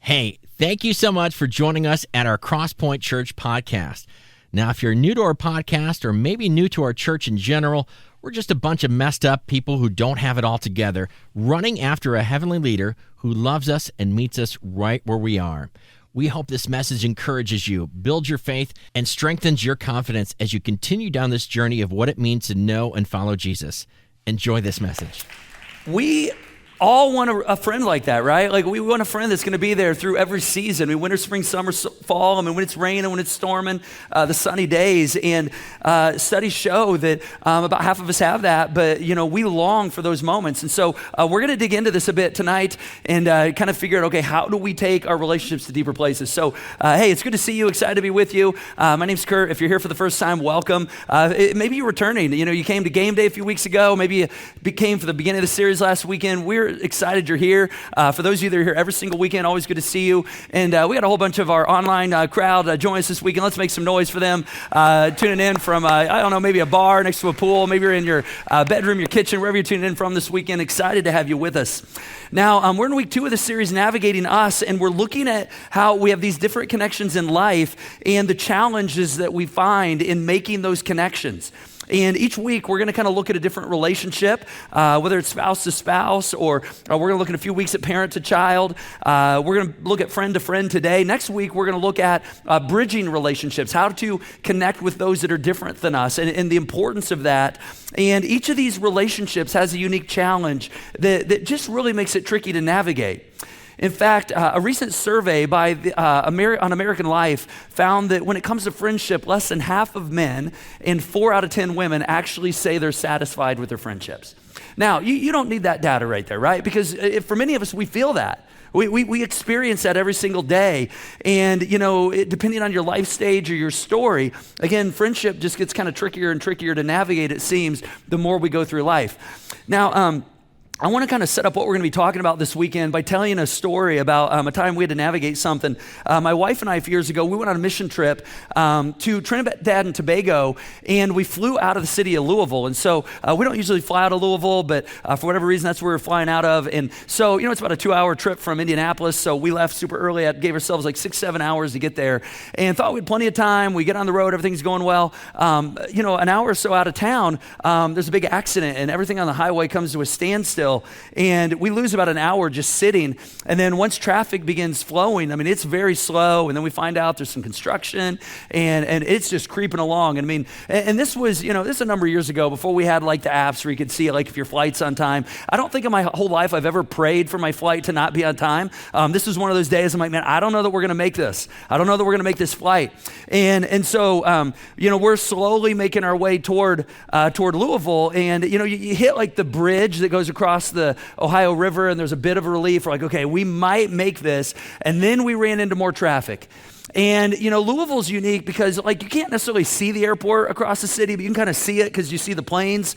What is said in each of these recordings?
Hey, thank you so much for joining us at our Crosspoint Church podcast. Now, if you're new to our podcast or maybe new to our church in general, we're just a bunch of messed up people who don't have it all together, running after a heavenly leader who loves us and meets us right where we are. We hope this message encourages you, builds your faith, and strengthens your confidence as you continue down this journey of what it means to know and follow Jesus. Enjoy this message. We all want a friend like that, right? Like we want a friend that's going to be there through every season. I mean, winter, spring, summer, fall. I mean, when it's raining, when it's storming, the sunny days. And studies show that about half of us have that, but we long for those moments. And so we're going to dig into this a bit tonight and kind of figure out, okay, how do we take our relationships to deeper places? So, hey, it's good to see you. Excited to be with you. My name's Curt. If you're here for the first time, welcome. Maybe you're returning. You came to game day a few weeks ago. Maybe you came for the beginning of the series last weekend. We're excited you're here. For those of you that are here every single weekend, always good to see you. And we got a whole bunch of our online crowd join us this weekend. Let's make some noise for them. Tuning in from, maybe a bar next to a pool. Maybe you're in your bedroom, your kitchen, wherever you're tuning in from this weekend. Excited to have you with us. Now, we're in week 2 of the series, Navigating Us, and we're looking at how we have these different connections in life and the challenges that we find in making those connections. And each week, we're going to kind of look at a different relationship, whether it's spouse to spouse, or we're going to look in a few weeks at parent to child. We're going to look at friend to friend today. Next week, we're going to look at bridging relationships, how to connect with those that are different than us, and the importance of that. And each of these relationships has a unique challenge that just really makes it tricky to navigate. In fact, a recent survey by on American Life found that when it comes to friendship, less than half of men and 4 out of 10 women actually say they're satisfied with their friendships. Now, you don't need that data right there, right? Because for many of us, we feel that. We experience that every single day. And, depending on your life stage or your story, again, friendship just gets kind of trickier and trickier to navigate, it seems, the more we go through life. Now, I want to kind of set up what we're going to be talking about this weekend by telling a story about a time we had to navigate something. My wife and I, a few years ago, we went on a mission trip to Trinidad and Tobago, and we flew out of the city of Louisville. And so we don't usually fly out of Louisville, but for whatever reason, that's where we're flying out of. And so, it's about a 2-hour trip from Indianapolis. So we left super early. Gave ourselves like 6-7 hours to get there, and thought we had plenty of time. We get on the road, everything's going well. An hour or so out of town, there's a big accident, and everything on the highway comes to a standstill. And we lose about an hour just sitting. And then once traffic begins flowing, it's very slow. And then we find out there's some construction and it's just creeping along. And this was, this is a number of years ago before we had like the apps where you could see like if your flight's on time. I don't think in my whole life I've ever prayed for my flight to not be on time. This was one of those days I'm like, man, I don't know that we're going to make this. I don't know that we're going to make this flight. And so, we're slowly making our way toward Louisville. And, you hit like the bridge that goes across the Ohio River, and there's a bit of a relief. We're like, okay, we might make this. And then we ran into more traffic. And, Louisville's unique because, you can't necessarily see the airport across the city, but you can kind of see it because you see the planes,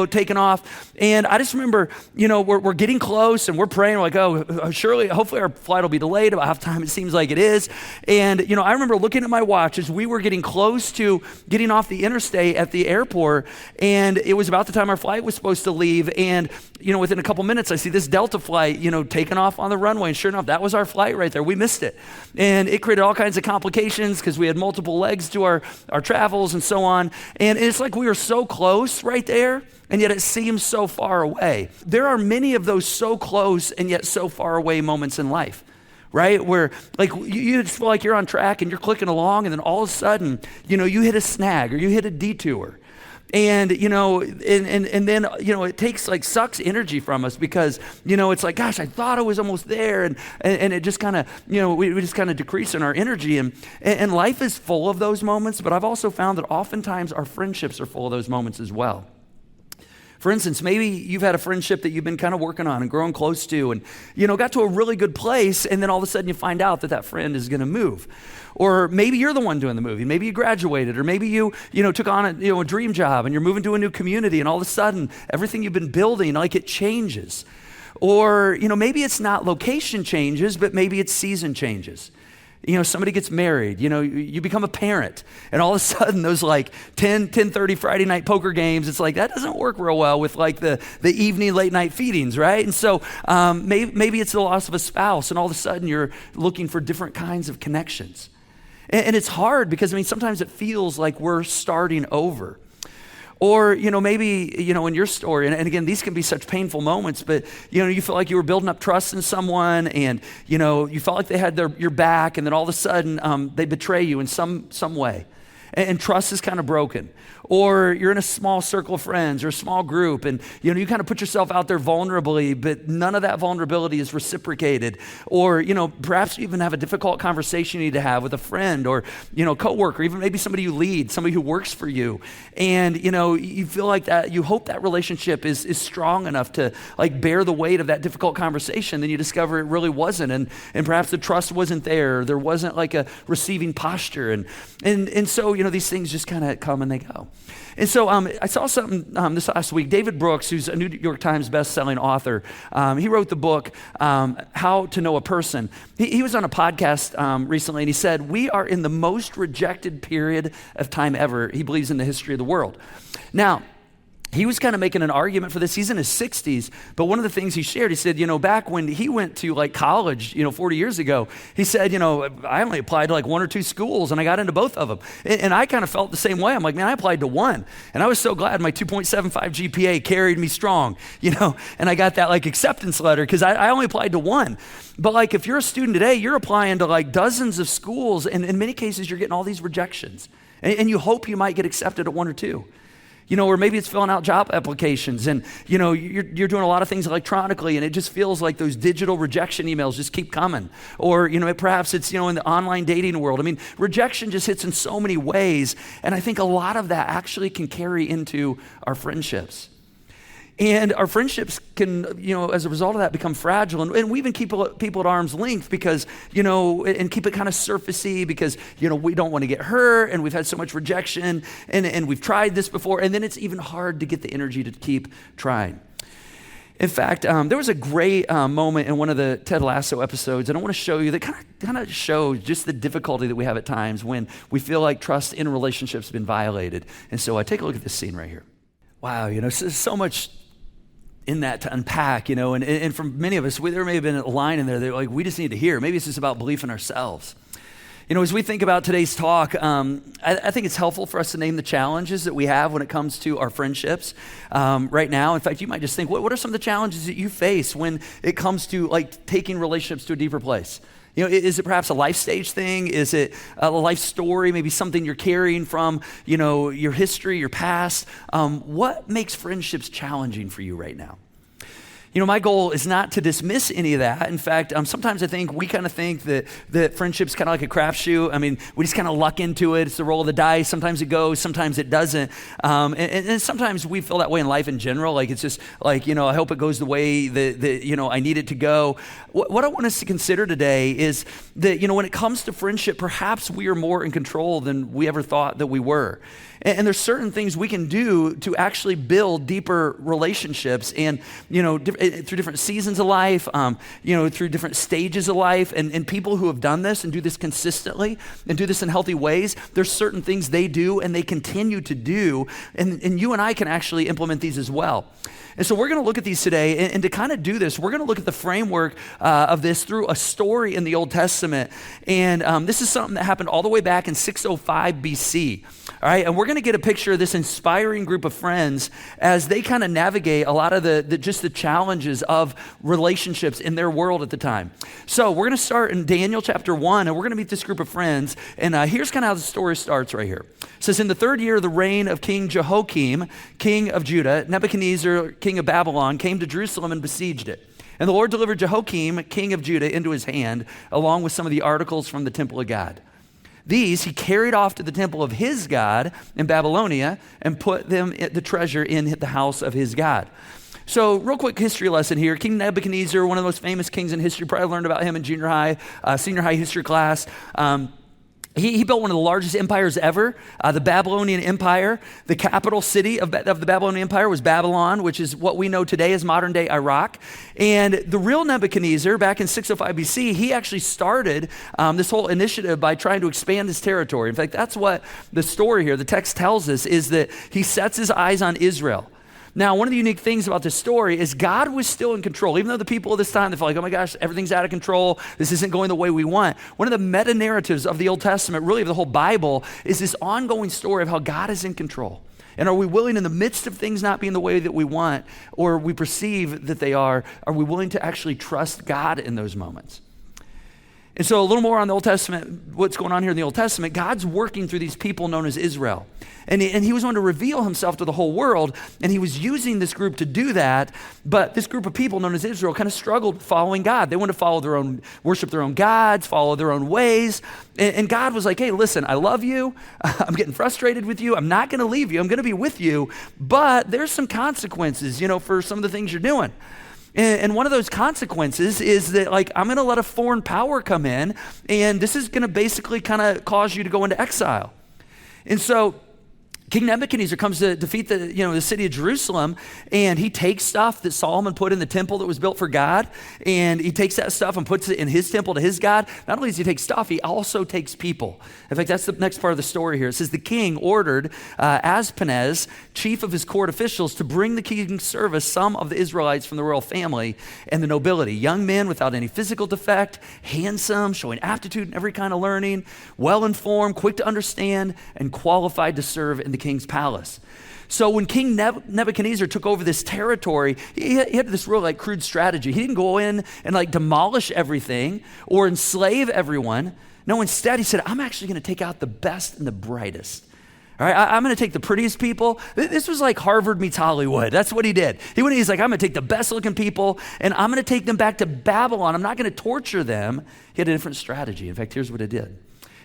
taking off. And I just remember, we're getting close and we're praying. We're like, oh, surely, hopefully our flight will be delayed about half time. It seems like it is. And, I remember looking at my watch as we were getting close to getting off the interstate at the airport. And it was about the time our flight was supposed to leave. And, within a couple minutes, I see this Delta flight, taking off on the runway. And sure enough, that was our flight right there. We missed it. And it created all kinds of complications because we had multiple legs to our travels and so on. And it's like we were so close right there, and yet it seems so far away. There are many of those so close and yet so far away moments in life, right? Where you just feel like you're on track and you're clicking along, and then all of a sudden, you hit a snag or you hit a detour. And, and then, it takes sucks energy from us because, it's like, gosh, I thought I was almost there. And it just kind of, we just kind of decrease in our energy. And life is full of those moments, but I've also found that oftentimes our friendships are full of those moments as well. For instance, maybe you've had a friendship that you've been kind of working on and growing close to and, got to a really good place, and then all of a sudden you find out that friend is going to move. Or maybe you're the one doing the moving. Maybe you graduated, or maybe you took on a dream job and you're moving to a new community, and all of a sudden everything you've been building, it changes. Or, maybe it's not location changes, but maybe it's season changes. somebody gets married, you become a parent, and all of a sudden those like 10:30 Friday night poker games, it's like that doesn't work real well with like the evening late night feedings, right? And so maybe it's the loss of a spouse, and all of a sudden you're looking for different kinds of connections. And it's hard because, sometimes it feels like we're starting over. Or, maybe, in your story, and again, these can be such painful moments, but, you feel like you were building up trust in someone and, you felt like they had your back, and then all of a sudden they betray you in some way. And trust is kind of broken. Or you're in a small circle of friends or a small group, and you kind of put yourself out there vulnerably, but none of that vulnerability is reciprocated. Or perhaps you even have a difficult conversation you need to have with a friend or coworker, even maybe somebody you lead, somebody who works for you, and you feel like that. You hope that relationship is strong enough to like bear the weight of that difficult conversation. Then you discover it really wasn't, and perhaps the trust wasn't there. There wasn't like a receiving posture, and so these things just kind of come and they go. And so I saw something this last week. David Brooks, who's a New York Times best-selling author, he wrote the book, How to Know a Person. He was on a podcast recently, and he said, we are in the most rejected period of time ever, he believes, in the history of the world. Now, he was kind of making an argument for this. He's in his 60s, but one of the things he shared, he said, back when he went to like college, 40 years ago, he said, I only applied to like 1 or 2 schools and I got into both of them. And I kind of felt the same way. I'm like, man, I applied to 1. And I was so glad my 2.75 GPA carried me strong, and I got that like acceptance letter because I only applied to 1. But like if you're a student today, you're applying to like dozens of schools, and in many cases you're getting all these rejections. And you hope you might get accepted at 1 or 2. Or maybe it's filling out job applications, and you're doing a lot of things electronically, and it just feels like those digital rejection emails just keep coming. Or perhaps it's in the online dating world. Rejection just hits in so many ways, and I think a lot of that actually can carry into our friendships. And our friendships can, as a result of that, become fragile. And we even keep people at arm's length because, and keep it kind of surfacey because, we don't want to get hurt, and we've had so much rejection, and we've tried this before, and then it's even hard to get the energy to keep trying. In fact, there was a great moment in one of the Ted Lasso episodes, and I want to show you that kind of shows just the difficulty that we have at times when we feel like trust in relationships has been violated. And so take a look at this scene right here. Wow, so much in that to unpack, and for many of us, there may have been a line in there that like we just need to hear. Maybe it's just about belief in ourselves. As we think about today's talk, I think it's helpful for us to name the challenges that we have when it comes to our friendships right now. In fact, you might just think, what are some of the challenges that you face when it comes to like taking relationships to a deeper place? Is it perhaps a life stage thing? Is it a life story? Maybe something you're carrying from, your history, your past? What makes friendships challenging for you right now? My goal is not to dismiss any of that. In fact, sometimes I think we kind of think that friendship's kind of like a crapshoot. We just kind of luck into it. It's the roll of the dice. Sometimes it goes, sometimes it doesn't. And sometimes we feel that way in life in general. Like it's just like, I hope it goes the way that I need it to go. What I want us to consider today is that, when it comes to friendship, perhaps we are more in control than we ever thought that we were. And there's certain things we can do to actually build deeper relationships, and through different seasons of life, through different stages of life, and people who have done this and do this consistently and do this in healthy ways, there's certain things they do and they continue to do, and you and I can actually implement these as well. And so we're going to look at these today, and to kind of do this, we're going to look at the framework of this through a story in the Old Testament. And this is something that happened all the way back in 605 BC. All right, and we're going to get a picture of this inspiring group of friends as they kind of navigate a lot of the challenges of relationships in their world at the time. So we're going to start in Daniel chapter 1, and we're going to meet this group of friends. And here's kind of how the story starts right here. It says, in the 3rd year of the reign of King Jehoiakim, king of Judah, Nebuchadnezzar, king of Babylon, came to Jerusalem and besieged it. And the Lord delivered Jehoiakim, king of Judah, into his hand, along with some of the articles from the temple of God. These he carried off to the temple of his God in Babylonia and put them the treasure in the house of his God. So real quick history lesson here. King Nebuchadnezzar, one of the most famous kings in history, probably learned about him in senior high history class. He built one of the largest empires ever, the Babylonian Empire. The capital city of the Babylonian Empire was Babylon, which is what we know today as modern-day Iraq. And the real Nebuchadnezzar, back in 605 BC, he actually started this whole initiative by trying to expand his territory. In fact, that's what the story here, the text tells us, is that he sets his eyes on Israel. Now, one of the unique things about this story is God was still in control. Even though the people of this time, they felt like, oh my gosh, everything's out of control. This isn't going the way we want. One of the meta-narratives of the Old Testament, really of the whole Bible, is this ongoing story of how God is in control. And are we willing, in the midst of things not being the way that we want or we perceive that they are we willing to actually trust God in those moments? And so a little more on the Old Testament, what's going on here in the Old Testament, God's working through these people known as Israel. And he was wanting to reveal himself to the whole world, and he was using this group to do that, but this group of people known as Israel kind of struggled following God. They wanted to follow their own, worship their own gods, follow their own ways, and God was like, hey, listen, I love you, I'm getting frustrated with you, I'm not gonna leave you, I'm gonna be with you, but there's some consequences, for some of the things you're doing. And one of those consequences is that, I'm going to let a foreign power come in, and this is going to basically kind of cause you to go into exile. And so King Nebuchadnezzar comes to defeat the city of Jerusalem, and he takes stuff that Solomon put in the temple that was built for God, and he takes that stuff and puts it in his temple to his God. Not only does he take stuff, he also takes people. In fact, that's the next part of the story here. It says the king ordered Aspenaz, chief of his court officials, to bring the king's service some of the Israelites from the royal family and the nobility, young men without any physical defect, handsome, showing aptitude in every kind of learning, well-informed, quick to understand, and qualified to serve in the king's palace. So when King Nebuchadnezzar took over this territory, he had this real crude strategy. He didn't go in and demolish everything or enslave everyone. No, instead he said, I'm actually going to take out the best and the brightest. All right, I'm going to take the prettiest people. This was like Harvard meets Hollywood. That's what he did. He's like, I'm going to take the best looking people and I'm going to take them back to Babylon. I'm not going to torture them. He had a different strategy. In fact, here's what he did.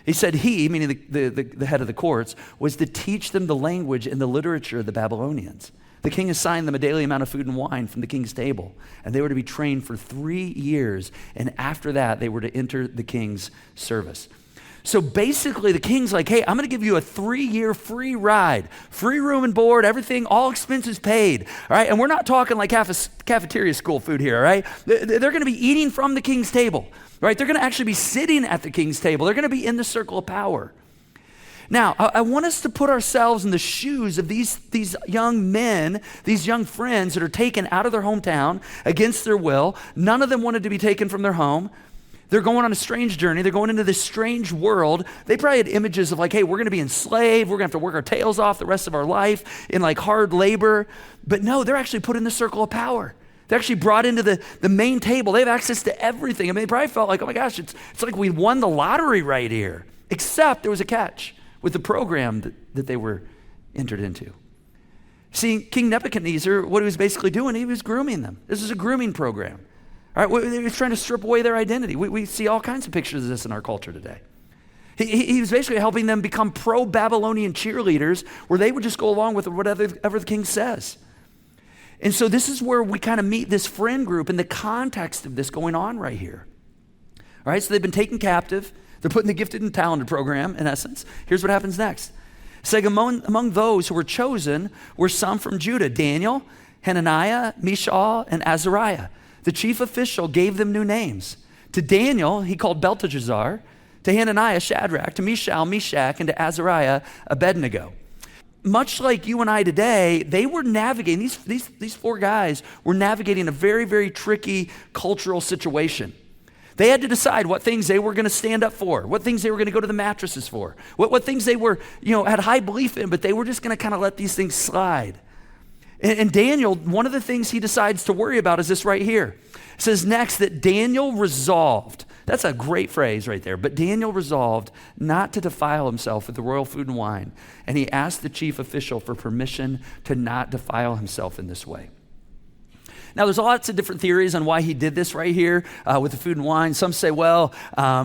He said he, meaning the head of the courts, was to teach them the language and the literature of the Babylonians. The king assigned them a daily amount of food and wine from the king's table, and they were to be trained for 3 years, and after that, they were to enter the king's service. So basically, the king's like, hey, I'm going to give you a 3-year free ride, free room and board, everything, all expenses paid, all right? And we're not talking like cafeteria school food here, all right? They're going to be eating from the king's table, right? They're going to actually be sitting at the king's table. They're going to be in the circle of power. Now, I want us to put ourselves in the shoes of these young men, these young friends that are taken out of their hometown against their will. None of them wanted to be taken from their home. They're going on a strange journey. They're going into this strange world. They probably had images of hey, we're going to be enslaved. We're going to have to work our tails off the rest of our life in hard labor. But no, they're actually put in the circle of power. They're actually brought into the main table. They have access to everything. I mean, they probably felt like, oh my gosh, it's like we won the lottery right here. Except there was a catch with the program that they were entered into. See, King Nebuchadnezzar, what he was basically doing, he was grooming them. This is a grooming program. All right, he was trying to strip away their identity. We see all kinds of pictures of this in our culture today. He was basically helping them become pro-Babylonian cheerleaders where they would just go along with whatever the king says. And so this is where we kind of meet this friend group in the context of this going on right here. All right, so they've been taken captive. They're put in the gifted and talented program, in essence. Here's what happens next. Saying among those who were chosen were some from Judah, Daniel, Hananiah, Mishael, and Azariah. The chief official gave them new names. To Daniel, he called Belteshazzar. To Hananiah, Shadrach. To Mishael, Meshach. And to Azariah, Abednego. Much like you and I today, they were navigating, these 4 guys were navigating a very, very tricky cultural situation. They had to decide what things they were going to stand up for, what things they were going to go to the mattresses for, what things they were, had high belief in, but they were just going to kind of let these things slide. And Daniel, one of the things he decides to worry about is this right here. It says next that Daniel resolved. That's a great phrase right there. But Daniel resolved not to defile himself with the royal food and wine. And he asked the chief official for permission to not defile himself in this way. Now, there's lots of different theories on why he did this right here with the food and wine. Some say, well,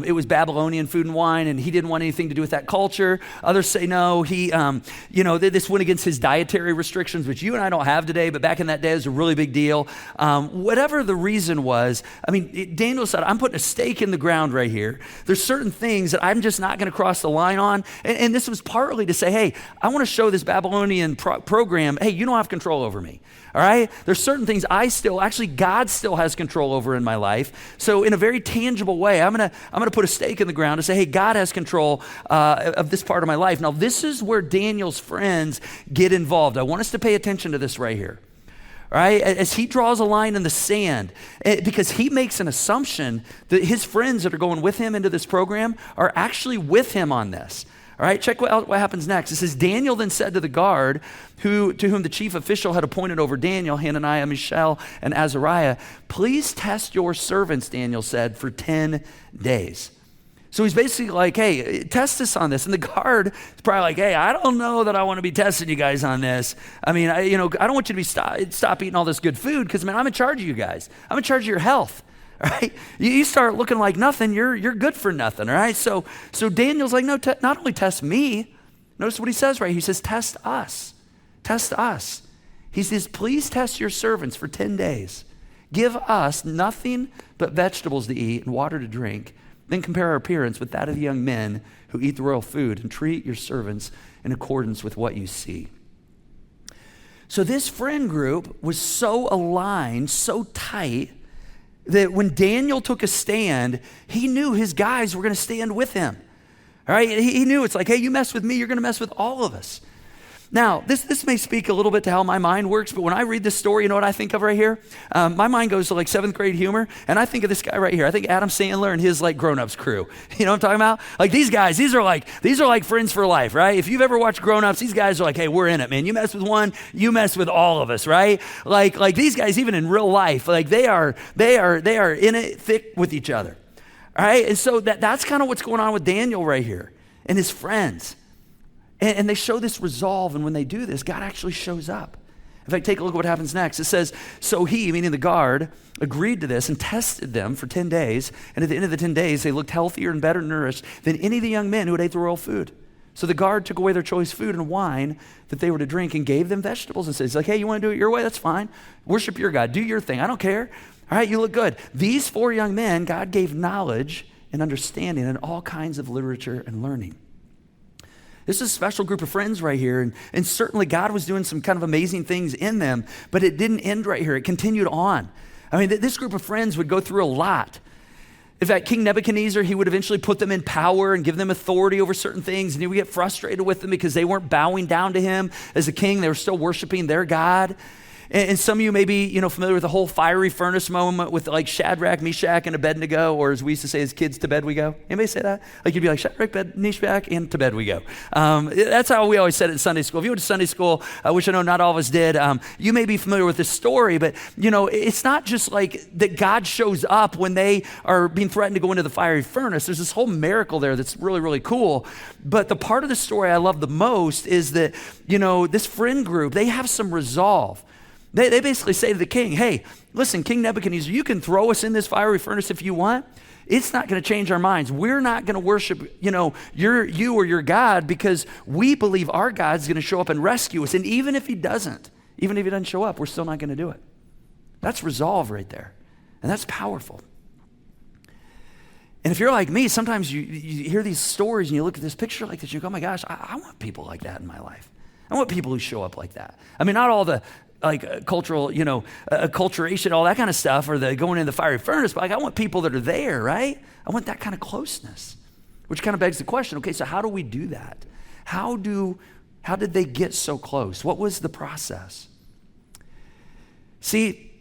it was Babylonian food and wine, and he didn't want anything to do with that culture. Others say, no, he, this went against his dietary restrictions, which you and I don't have today, but back in that day, it was a really big deal. Whatever the reason was, Daniel said, I'm putting a stake in the ground right here. There's certain things that I'm just not going to cross the line on. And this was partly to say, hey, I want to show this Babylonian program, hey, you don't have control over me. All right? There's certain things God still has control over in my life. So in a very tangible way, I'm gonna put a stake in the ground and say, hey, God has control of this part of my life. Now, this is where Daniel's friends get involved. I want us to pay attention to this right here. All right? As he draws a line in the sand, because he makes an assumption that his friends that are going with him into this program are actually with him on this. All right, check what happens next. It says, Daniel then said to the guard, to whom the chief official had appointed over Daniel, Hananiah, Mishael, and Azariah, please test your servants, Daniel said, for 10 days. So he's basically like, hey, test us on this. And the guard is probably like, hey, I don't know that I want to be testing you guys on this. I don't want you to be stop eating all this good food because, man, I'm in charge of you guys. I'm in charge of your health. All right, you start looking like nothing, you're good for nothing. All right, so Daniel's like, no, not only test me. Notice what he says right here. He says, test us. He says, please test your servants for 10 days. Give us nothing but vegetables to eat and water to drink. Then compare our appearance with that of the young men who eat the royal food, and treat your servants in accordance with what you see. So this friend group was so aligned, so tight, that when Daniel took a stand, he knew his guys were going to stand with him. All right, he knew it's like, hey, you mess with me, you're going to mess with all of us. Now, this may speak a little bit to how my mind works, but when I read this story, you know what I think of right here? My mind goes to like 7th grade humor, and I think of this guy right here. I think Adam Sandler and his like Grown-Ups crew. You know what I'm talking about? Like these guys, these are like friends for life, right? If you've ever watched Grown-Ups, these guys are like, hey, we're in it, man. You mess with one, you mess with all of us, right? Like these guys, even in real life, like they are in it thick with each other. All right, and so that's kind of what's going on with Daniel right here and his friends. And they show this resolve, and when they do this, God actually shows up. In fact, take a look at what happens next. It says, so he, meaning the guard, agreed to this and tested them for 10 days. And at the end of the 10 days, they looked healthier and better nourished than any of the young men who had ate the royal food. So the guard took away their choice food and wine that they were to drink and gave them vegetables and said, he's like, hey, you want to do it your way? That's fine. Worship your God. Do your thing. I don't care. All right, you look good. These 4 young men, God gave knowledge and understanding and all kinds of literature and learning. This is a special group of friends right here, and certainly God was doing some kind of amazing things in them, but it didn't end right here. It continued on. I mean, this group of friends would go through a lot. In fact, King Nebuchadnezzar, he would eventually put them in power and give them authority over certain things, and he would get frustrated with them because they weren't bowing down to him as a king. They were still worshiping their God. And some of you may be, familiar with the whole fiery furnace moment with like Shadrach, Meshach, and Abednego, or as we used to say as kids, to bed we go. Anybody say that? Like you'd be like Shadrach, Meshach, and to bed we go. That's how we always said it in Sunday school. If you went to Sunday school, which I know not all of us did, you may be familiar with this story, but it's not just like that God shows up when they are being threatened to go into the fiery furnace. There's this whole miracle there that's really, really cool. But the part of the story I love the most is that, this friend group, they have some resolve. They basically say to the king, hey, listen, King Nebuchadnezzar, you can throw us in this fiery furnace if you want. It's not going to change our minds. We're not going to worship, you or your God because we believe our God's going to show up and rescue us. And even if he doesn't show up, we're still not going to do it. That's resolve right there. And that's powerful. And if you're like me, sometimes you hear these stories and you look at this picture like this, you go, oh my gosh, I want people like that in my life. I want people who show up like that. I mean, not all the cultural, acculturation, all that kind of stuff, or the going in the fiery furnace, but I want people that are there, right? I want that kind of closeness, which kind of begs the question, okay, so how do we do that? How did they get so close? What was the process? See,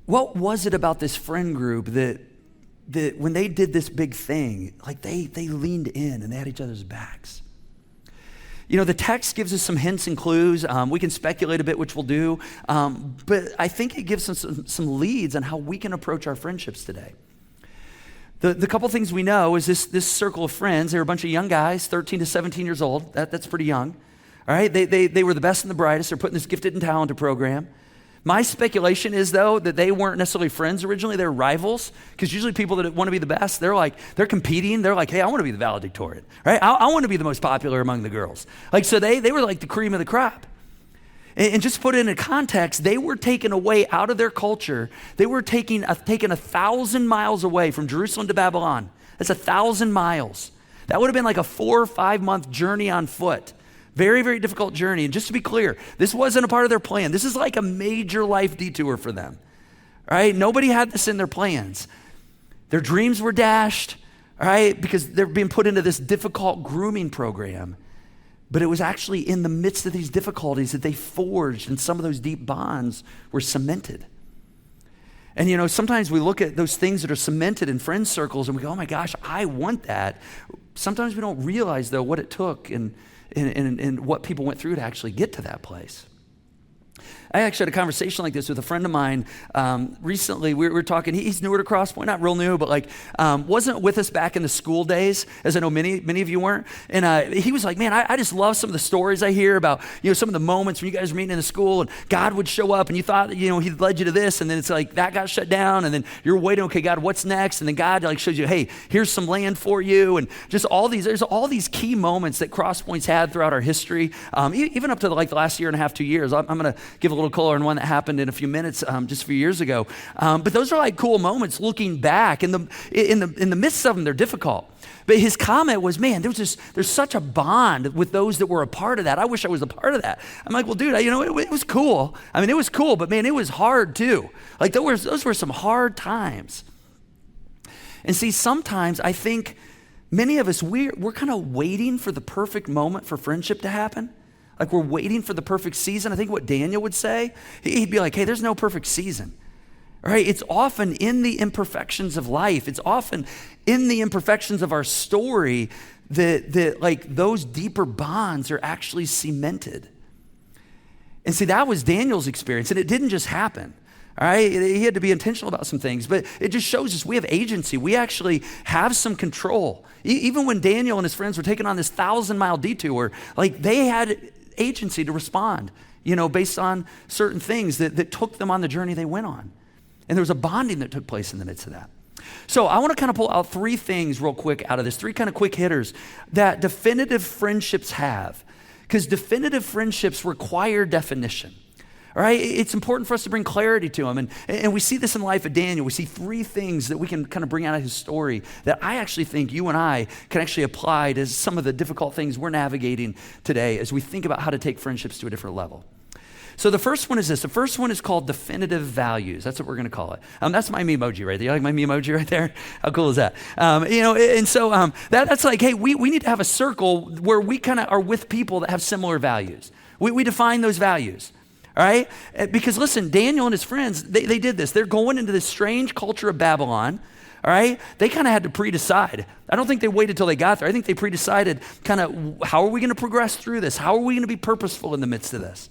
what was it about this friend group that when they did this big thing, like they leaned in and they had each other's backs? The text gives us some hints and clues. We can speculate a bit, which we'll do. But I think it gives us some leads on how we can approach our friendships today. The couple things we know is this circle of friends. They were a bunch of young guys, 13 to 17 years old. That's pretty young. All right, they were the best and the brightest. They're putting this gifted and talented program. My speculation is, though, that they weren't necessarily friends originally. They're rivals, because usually people that want to be the best, they're competing. They're like, hey, I want to be the valedictorian, right? I want to be the most popular among the girls. So they were like the cream of the crop. And just to put it into context, they were taken away out of their culture. They were taken 1,000 miles away from Jerusalem to Babylon. That's 1,000 miles. That would have been like a 4 or 5 month journey on foot. Very, very difficult journey. And just to be clear, this wasn't a part of their plan. This is like a major life detour for them, right? Nobody had this in their plans. Their dreams were dashed, right? Because they're being put into this difficult grooming program. But it was actually in the midst of these difficulties that they forged, and some of those deep bonds were cemented. And sometimes we look at those things that are cemented in friend circles and we go, oh my gosh, I want that. Sometimes we don't realize, though, what it took and what people went through to actually get to that place. I actually had a conversation like this with a friend of mine recently. We were talking, he's newer to Crosspoint, not real new, but wasn't with us back in the school days, as I know many of you weren't. And he was like, man, I just love some of the stories I hear about, some of the moments when you guys were meeting in the school and God would show up and you thought, he'd led you to this, and then it's like that got shut down, and then you're waiting, okay, God, what's next? And then God shows you, hey, here's some land for you, and just there's all these key moments that Crosspoint's had throughout our history, even up to the last year and a half, 2 years. I'm going to give a little color on one that happened in a few minutes just a few years ago. But those are cool moments looking back. In the midst of them, they're difficult. But his comment was, man, there's such a bond with those that were a part of that. I wish I was a part of that. I'm like, well, dude, it was cool. I mean, it was cool, but man, it was hard too. Those were some hard times. And see, sometimes I think many of us, we're kind of waiting for the perfect moment for friendship to happen. We're waiting for the perfect season. I think what Daniel would say, he'd be like, hey, there's no perfect season, right? It's often in the imperfections of life. It's often in the imperfections of our story that those deeper bonds are actually cemented. And see, that was Daniel's experience, and it didn't just happen. All right, he had to be intentional about some things, but it just shows us we have agency. We actually have some control. Even when Daniel and his friends were taking on this 1,000-mile detour, they had agency to respond, based on certain things that took them on the journey they went on. And there was a bonding that took place in the midst of that. So I want to kind of pull out 3 things real quick out of this, 3 kind of quick hitters that definitive friendships have, because definitive friendships require definition. All right, it's important for us to bring clarity to them. And we see this in the life of Daniel. We see 3 things that we can kind of bring out of his story that I actually think you and I can actually apply to some of the difficult things we're navigating today as we think about how to take friendships to a different level. So the first one is this. The first one is called definitive values. That's what we're going to call it. That's my me emoji right there. You like my me emoji right there? How cool is that? And so that's like, hey, we need to have a circle where we kind of are with people that have similar values. We define those values. All right? Because listen, Daniel and his friends, they did this. They're going into this strange culture of Babylon. All right? They kind of had to pre-decide. I don't think they waited till they got there. I think they pre-decided kind of how are we going to progress through this? How are we going to be purposeful in the midst of this?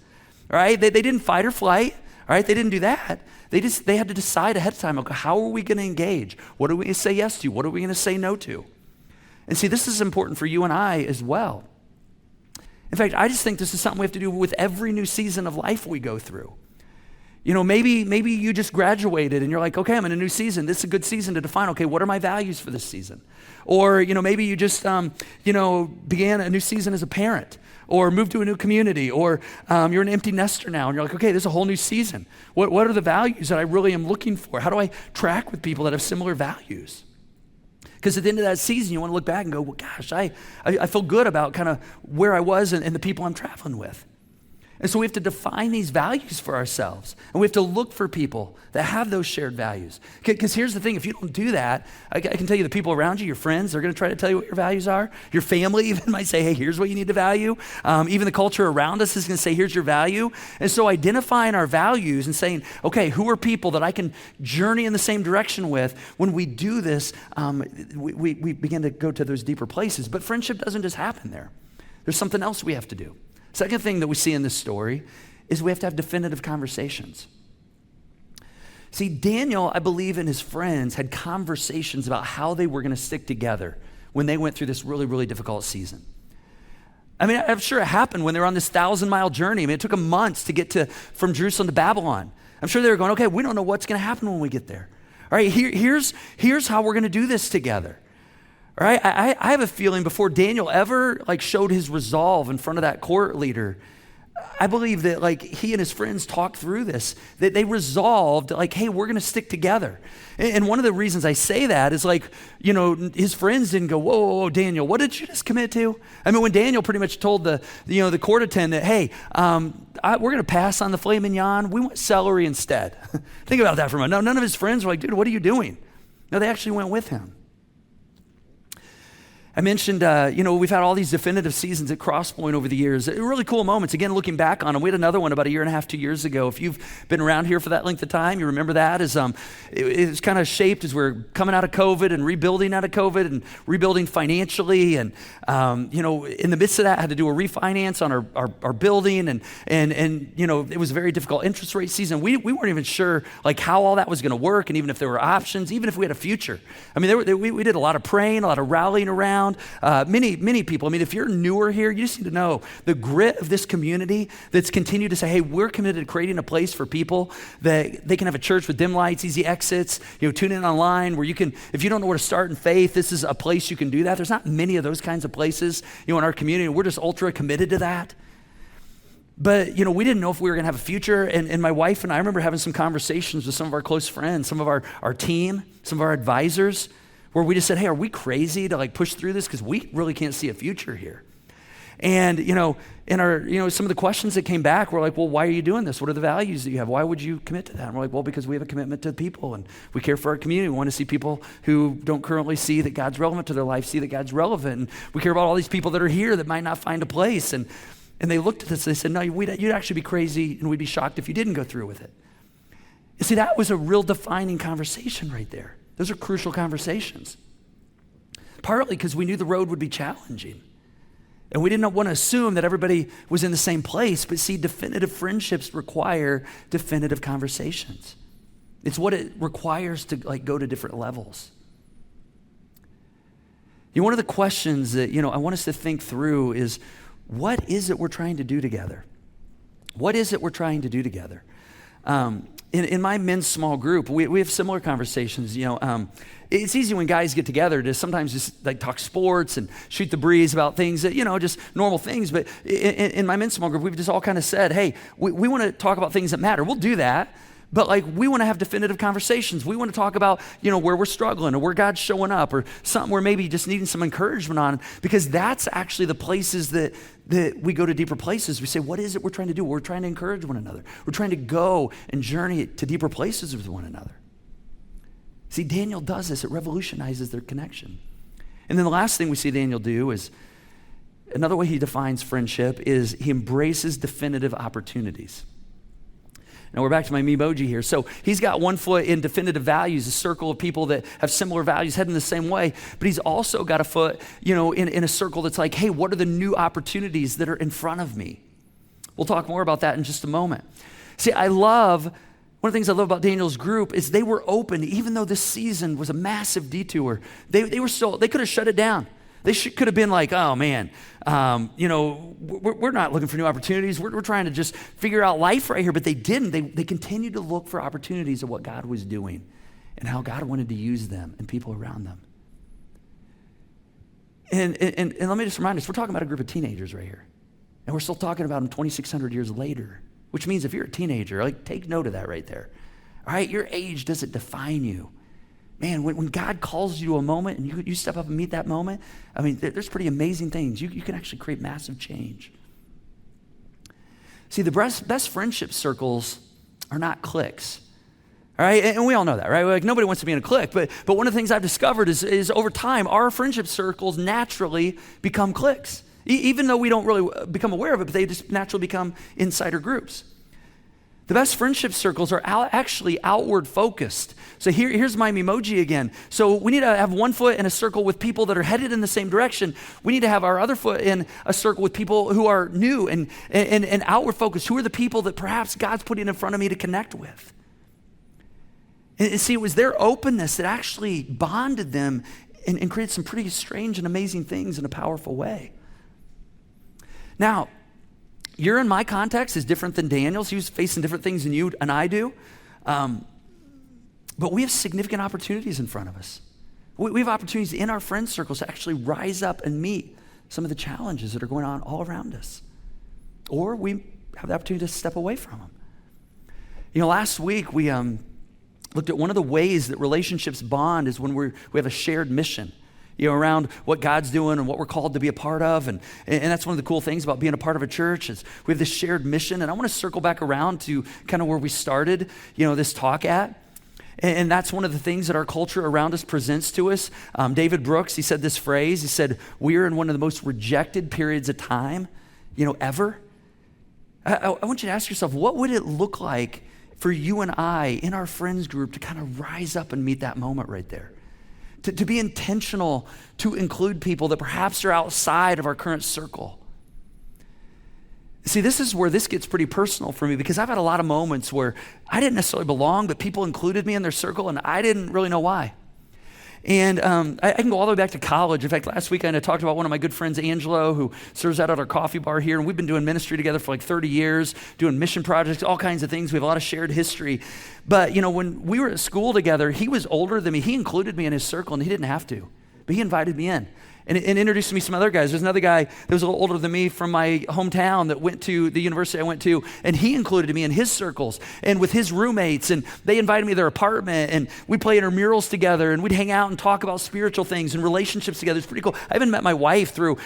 All right? They didn't fight or flight. All right? They didn't do that. They had to decide ahead of time, okay, how are we going to engage? What are we going to say yes to? What are we going to say no to? And see, this is important for you and I as well. In fact, I just think this is something we have to do with every new season of life we go through. Maybe you just graduated and you're like, okay, I'm in a new season. This is a good season to define, okay, what are my values for this season? Or, maybe you just, began a new season as a parent or moved to a new community, or you're an empty nester now and you're like, okay, there's a whole new season. What are the values that I really am looking for? How do I track with people that have similar values? Because at the end of that season, you want to look back and go, well, gosh, I feel good about kind of where I was and the people I'm traveling with. And so we have to define these values for ourselves. And we have to look for people that have those shared values. Because here's the thing, if you don't do that, I can tell you the people around you, your friends, they're going to try to tell you what your values are. Your family even might say, hey, here's what you need to value. Even the culture around us is going to say, here's your value. And so identifying our values and saying, okay, who are people that I can journey in the same direction with? When we do this, we begin to go to those deeper places. But friendship doesn't just happen there. There's something else we have to do. Second thing that we see in this story is we have to have definitive conversations. See, Daniel, I believe, and his friends had conversations about how they were going to stick together when they went through this really, really difficult season. I mean, I'm sure it happened when they were on this 1,000-mile journey. I mean, it took them months to get from Jerusalem to Babylon. I'm sure they were going, okay, we don't know what's going to happen when we get there. All right, here's how we're going to do this together. All right, I have a feeling before Daniel ever showed his resolve in front of that court leader, I believe that he and his friends talked through this, that they resolved hey, we're going to stick together. And one of the reasons I say that is his friends didn't go, whoa, Daniel, what did you just commit to? I mean, when Daniel pretty much told the court attendant, hey, we're going to pass on the filet mignon. We want celery instead. Think about that for a moment. No, none of his friends were like, dude, what are you doing? No, they actually went with him. I mentioned, we've had all these definitive seasons at Crosspoint over the years. Really cool moments. Again, looking back on them, we had another one about 1.5 years, 2 years ago. If you've been around here for that length of time, you remember that as it was kind of shaped as we're coming out of COVID and rebuilding out of COVID and rebuilding financially. And, in the midst of that, I had to do a refinance on our building. And it was a very difficult interest rate season. We weren't even sure how all that was going to work and even if there were options, even if we had a future. I mean, we did a lot of praying, a lot of rallying around. Many people. I mean, if you're newer here, you just need to know the grit of this community that's continued to say, hey, we're committed to creating a place for people that they can have a church with dim lights, easy exits, tune in online where you can, if you don't know where to start in faith, this is a place you can do that. There's not many of those kinds of places, in our community. We're just ultra committed to that. But, we didn't know if we were going to have a future. And my wife and I remember having some conversations with some of our close friends, some of our team, some of our advisors, where we just said, hey, are we crazy to push through this? Because we really can't see a future here. And, in our, some of the questions that came back were well, why are you doing this? What are the values that you have? Why would you commit to that? And we're well, because we have a commitment to people and we care for our community. We want to see people who don't currently see that God's relevant to their life, see that God's relevant. And we care about all these people that are here that might not find a place. And they looked at us and they said, no, you'd actually be crazy and we'd be shocked if you didn't go through with it. You see, that was a real defining conversation right there. Those are crucial conversations. Partly because we knew the road would be challenging. And we didn't want to assume that everybody was in the same place, but see, definitive friendships require definitive conversations. It's what it requires to go to different levels. One of the questions that, I want us to think through is, what is it we're trying to do together? What is it we're trying to do together? In my men's small group, we have similar conversations. It's easy when guys get together to sometimes just talk sports and shoot the breeze about things that, just normal things. But in my men's small group, we've just all kind of said, hey, we want to talk about things that matter. We'll do that. But we want to have definitive conversations. We want to talk about, where we're struggling or where God's showing up or something we're maybe just needing some encouragement on, because that's actually the places that we go to deeper places. We say, what is it we're trying to do? We're trying to encourage one another. We're trying to go and journey to deeper places with one another. See, Daniel does this. It revolutionizes their connection. And then the last thing we see Daniel do is, another way he defines friendship is he embraces definitive opportunities. Now we're back to my memoji here. So he's got one foot in definitive values, a circle of people that have similar values, heading the same way. But he's also got a foot, in a circle that's hey, what are the new opportunities that are in front of me? We'll talk more about that in just a moment. See, one of the things I love about Daniel's group is they were open, even though this season was a massive detour. They could have shut it down. They could have been oh man, we're not looking for new opportunities. We're trying to just figure out life right here. But they didn't. They continued to look for opportunities of what God was doing and how God wanted to use them and people around them. And let me just remind us, we're talking about a group of teenagers right here. And we're still talking about them 2,600 years later, which means if you're a teenager, take note of that right there. All right, your age doesn't define you. Man, when God calls you to a moment and you step up and meet that moment, I mean, there's pretty amazing things. You can actually create massive change. See, the best friendship circles are not cliques. All right, and we all know that, right? Nobody wants to be in a clique, but one of the things I've discovered is over time, our friendship circles naturally become cliques. Even though we don't really become aware of it, but they just naturally become insider groups. The best friendship circles are actually outward focused. So here's my memoji again. So we need to have one foot in a circle with people that are headed in the same direction. We need to have our other foot in a circle with people who are new and outward focused. Who are the people that perhaps God's putting in front of me to connect with? And see, it was their openness that actually bonded them and created some pretty strange and amazing things in a powerful way. Now, you're in my context is different than Daniel's. He was facing different things than you and I do. But we have significant opportunities in front of us. We have opportunities in our friend circles to actually rise up and meet some of the challenges that are going on all around us. Or we have the opportunity to step away from them. Last week we looked at one of the ways that relationships bond is when we have a shared mission, around what God's doing and what we're called to be a part of. And that's one of the cool things about being a part of a church is we have this shared mission. And I want to circle back around to kind of where we started, this talk at. And that's one of the things that our culture around us presents to us. David Brooks, he said this phrase, he said, we're in one of the most rejected periods of time, ever. I want you to ask yourself, what would it look like for you and I in our friends group to kind of rise up and meet that moment right there? To be intentional, to include people that perhaps are outside of our current circle. See, this is where this gets pretty personal for me because I've had a lot of moments where I didn't necessarily belong, but people included me in their circle and I didn't really know why. And I can go all the way back to college. In fact, last weekend I talked about one of my good friends, Angelo, who serves out at our coffee bar here. And we've been doing ministry together for like 30 years, doing mission projects, all kinds of things. We have a lot of shared history. But, when we were at school together, he was older than me. He included me in his circle and he didn't have to, but he invited me in. And introduced me to some other guys. There's another guy that was a little older than me from my hometown that went to the university I went to, and he included me in his circles and with his roommates, and they invited me to their apartment, and we'd play intramurals together, and we'd hang out and talk about spiritual things and relationships together. It's pretty cool. I even met my wife through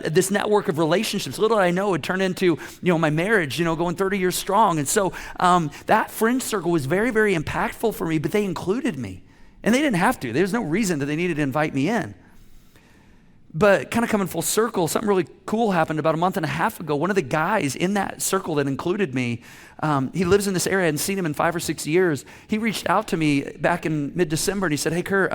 this network of relationships. Little did I know it would turn into, my marriage, going 30 years strong. And so that friend circle was very, very impactful for me, but they included me, and they didn't have to. There's no reason that they needed to invite me in. But kind of coming full circle, something really cool happened about a month and a half ago. One of the guys in that circle that included me, he lives in this area. I hadn't seen him in 5 or 6 years. He reached out to me back in mid-December and he said, hey, Curt,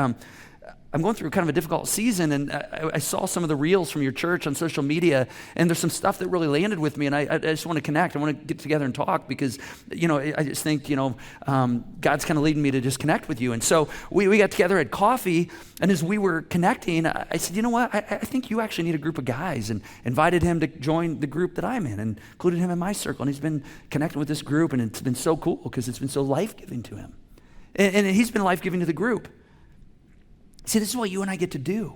I'm going through kind of a difficult season, and I saw some of the reels from your church on social media, and there's some stuff that really landed with me, and I just want to connect. I want to get together and talk because, I just think, God's kind of leading me to just connect with you. And so we got together at coffee, and as we were connecting, I said, you know what, I think you actually need a group of guys, and invited him to join the group that I'm in, and included him in my circle, and he's been connecting with this group, and it's been so cool because it's been so life-giving to him. And he's been life-giving to the group. See, this is what you and I get to do.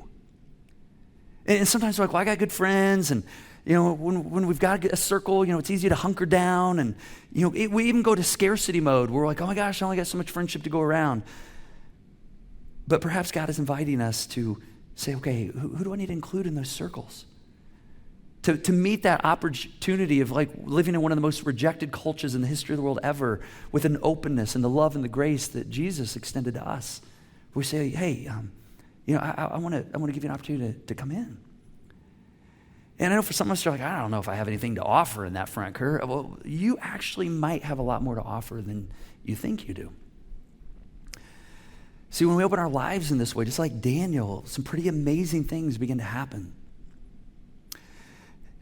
And sometimes we're like, well, I got good friends, and when we've got a circle, it's easy to hunker down, and we even go to scarcity mode. We're like, oh my gosh, I only got so much friendship to go around. But perhaps God is inviting us to say, okay, who do I need to include in those circles? To meet that opportunity of like living in one of the most rejected cultures in the history of the world ever, with an openness and the love and the grace that Jesus extended to us. We say, hey, I want to give you an opportunity to come in. And I know for some of us, you're like, I don't know if I have anything to offer in that front, Curt. Well, you actually might have a lot more to offer than you think you do. See, when we open our lives in this way, just like Daniel, some pretty amazing things begin to happen.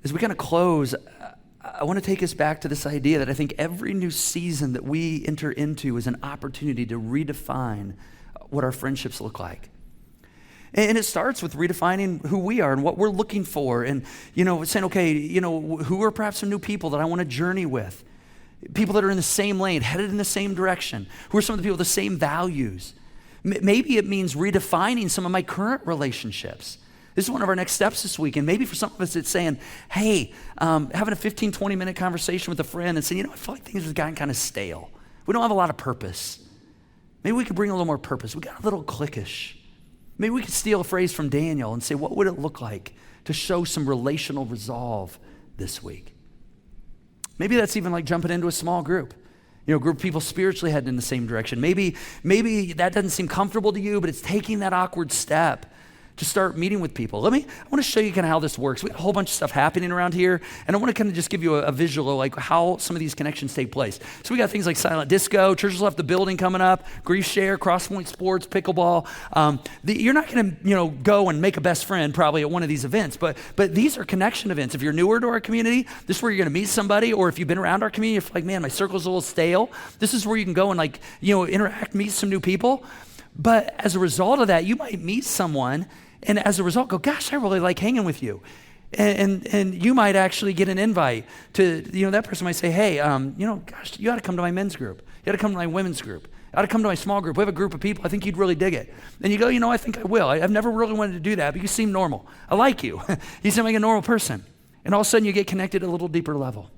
As we kind of close, I want to take us back to this idea that I think every new season that we enter into is an opportunity to redefine what our friendships look like. And it starts with redefining who we are and what we're looking for, and saying, okay, who are perhaps some new people that I want to journey with, people that are in the same lane, headed in the same direction, who are some of the people with the same values. Maybe it means redefining some of my current relationships. This is one of our next steps this week, and maybe for some of us it's saying, hey, having a 15, 20-minute conversation with a friend and saying, I feel like things have gotten kind of stale. We don't have a lot of purpose. Maybe we could bring a little more purpose. We got a little cliquish. Maybe we could steal a phrase from Daniel and say, what would it look like to show some relational resolve this week? Maybe that's even like jumping into a small group. A group of people spiritually heading in the same direction. Maybe that doesn't seem comfortable to you, but it's taking that awkward step to start meeting with people. I want to show you kind of how this works. We have a whole bunch of stuff happening around here, and I want to kind of just give you a visual of like how some of these connections take place. So we got things like silent disco, Churches Left the Building coming up, Grief Share, Crosspoint Sports, pickleball. You're not going to go and make a best friend probably at one of these events, but these are connection events. If you're newer to our community, this is where you're going to meet somebody, or if you've been around our community, you're like, man, my circle's a little stale. This is where you can go and interact, meet some new people. But as a result of that, you might meet someone and as a result, go, gosh, I really like hanging with you. And you might actually get an invite to, that person might say, hey, gosh, you ought to come to my men's group. You ought to come to my women's group. You ought to come to my small group. We have a group of people. I think you'd really dig it. And you go, I think I will. I've never really wanted to do that, but you seem normal. I like you. You seem like a normal person. And all of a sudden you get connected at a little deeper level.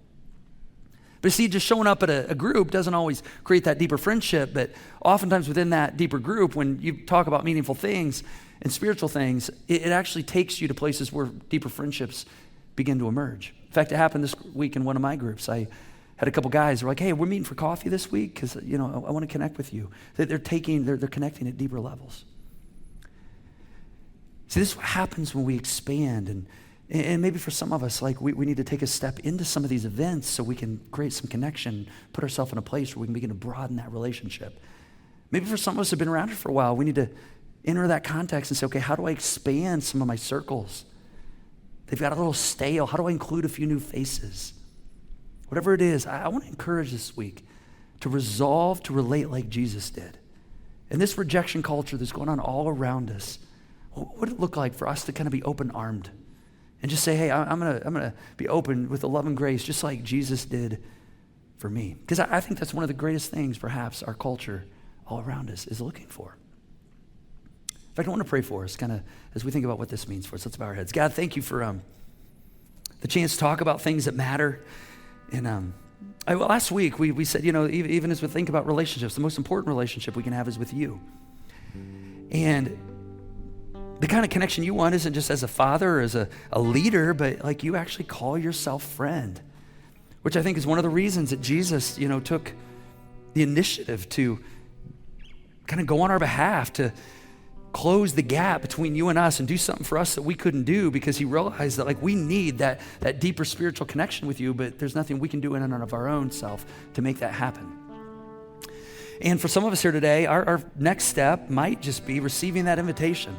But see, just showing up at a group doesn't always create that deeper friendship, but oftentimes within that deeper group, when you talk about meaningful things and spiritual things, it actually takes you to places where deeper friendships begin to emerge. In fact, it happened this week in one of my groups. I had a couple guys who were like, hey, we're meeting for coffee this week because, I want to connect with you. They're connecting at deeper levels. See, this is what happens when we expand, and maybe for some of us, like we need to take a step into some of these events so we can create some connection, put ourselves in a place where we can begin to broaden that relationship. Maybe for some of us who have been around here for a while, we need to enter that context and say, okay, how do I expand some of my circles? They've got a little stale. How do I include a few new faces? Whatever it is, I want to encourage this week to resolve to relate like Jesus did. In this rejection culture that's going on all around us, what would it look like for us to kind of be open-armed and just say, hey, I'm gonna be open with the love and grace just like Jesus did for me? Because I think that's one of the greatest things perhaps our culture all around us is looking for. In fact, I want to pray for us kind of as we think about what this means for us. Let's bow our heads. God, thank you for the chance to talk about things that matter. And last week we said, even as we think about relationships, the most important relationship we can have is with you. And the kind of connection you want isn't just as a father or as a leader, but like you actually call yourself friend, which I think is one of the reasons that Jesus, took the initiative to kind of go on our behalf to close the gap between you and us and do something for us that we couldn't do, because he realized that like we need that deeper spiritual connection with you, but there's nothing we can do in and of our own self to make that happen. And for some of us here today, our next step might just be receiving that invitation.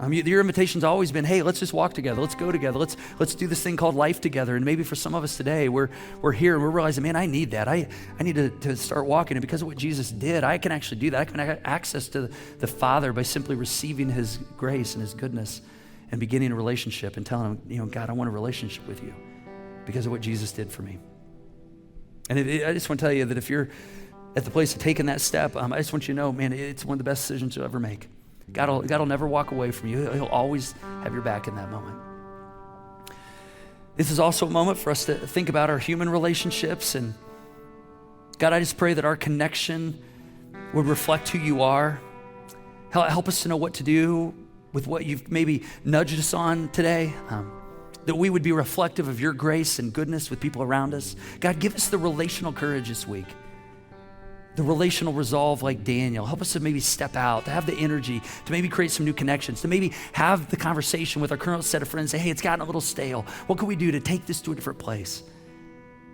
Your invitation's always been, hey, let's just walk together. Let's go together. Let's do this thing called life together. And maybe for some of us today, we're here and we're realizing, man, I need that. I need to start walking. And because of what Jesus did, I can actually do that. I can have access to the Father by simply receiving his grace and his goodness and beginning a relationship and telling him, God, I want a relationship with you because of what Jesus did for me. And I just want to tell you that if you're at the place of taking that step, I just want you to know, man, it's one of the best decisions you'll ever make. God will never walk away from you. He'll always have your back in that moment. This is also a moment for us to think about our human relationships. And God, I just pray that our connection would reflect who you are. Help us to know what to do with what you've maybe nudged us on today. That we would be reflective of your grace and goodness with people around us. God, give us the relational courage this week. The relational resolve like Daniel. Help us to maybe step out, to have the energy, to maybe create some new connections, to maybe have the conversation with our current set of friends, say, hey, it's gotten a little stale. What can we do to take this to a different place?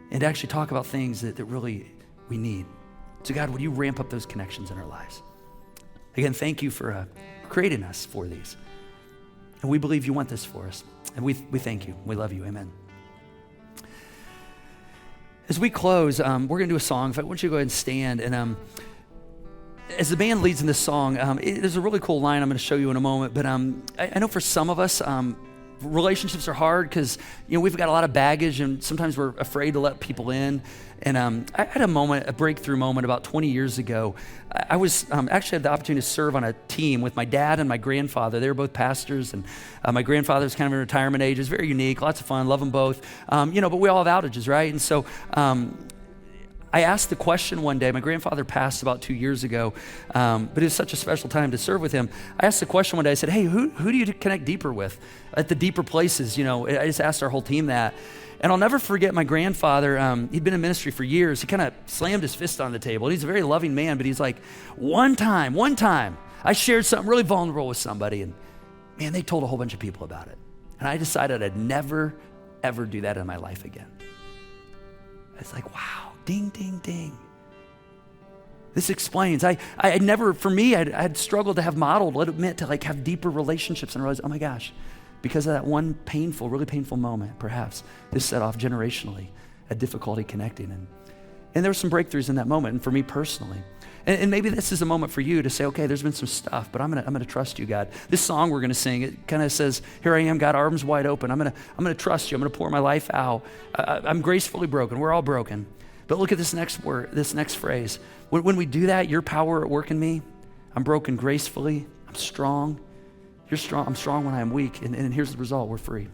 And to actually talk about things that really we need. So God, would you ramp up those connections in our lives? Again, thank you for creating us for these. And we believe you want this for us. And we thank you. We love you. Amen. As we close, we're going to do a song. In fact, I want you to go ahead and stand. And as the band leads in this song, there's a really cool line I'm going to show you in a moment. But I know for some of us, relationships are hard because we've got a lot of baggage, and sometimes we're afraid to let people in. And I had a breakthrough moment about 20 years ago. I was actually had the opportunity to serve on a team with my dad and my grandfather. They were both pastors, and my grandfather's kind of in retirement age. It's very unique, lots of fun, love them both. But we all have outages, right? And so I asked the question one day. My grandfather passed about 2 years ago, but it was such a special time to serve with him. I asked the question one day. I said, hey, who do you connect deeper with at the deeper places? I just asked our whole team that. And I'll never forget my grandfather. He'd been in ministry for years. He kind of slammed his fist on the table. He's a very loving man, but he's like, one time, I shared something really vulnerable with somebody, and man, they told a whole bunch of people about it. And I decided I'd never, ever do that in my life again. It's like, wow, ding, ding, ding. This explains. I had struggled to have modeled what it meant to like have deeper relationships, and I realized, oh my gosh, because of that one really painful moment, perhaps this set off generationally a difficulty connecting. And And there were some breakthroughs in that moment, and for me personally. And maybe this is a moment for you to say, okay, there's been some stuff, but I'm gonna trust you, God. This song we're gonna sing, it kind of says, here I am, God, arms wide open. I'm gonna trust you. I'm gonna pour my life out. I'm gracefully broken. We're all broken. But look at this next word, this next phrase. When we do that, your power at work in me, I'm broken gracefully. I'm strong. You're strong. I'm strong when I am weak. And here's the result. We're free.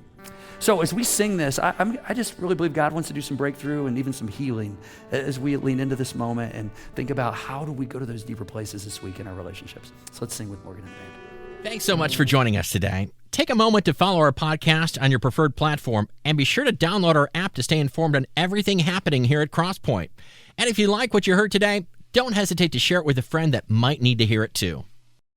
So as we sing this, I just really believe God wants to do some breakthrough and even some healing as we lean into this moment and think about how do we go to those deeper places this week in our relationships. So let's sing with Morgan and Dave. Thanks so much for joining us today. Take a moment to follow our podcast on your preferred platform and be sure to download our app to stay informed on everything happening here at Crosspoint. And if you like what you heard today, don't hesitate to share it with a friend that might need to hear it too.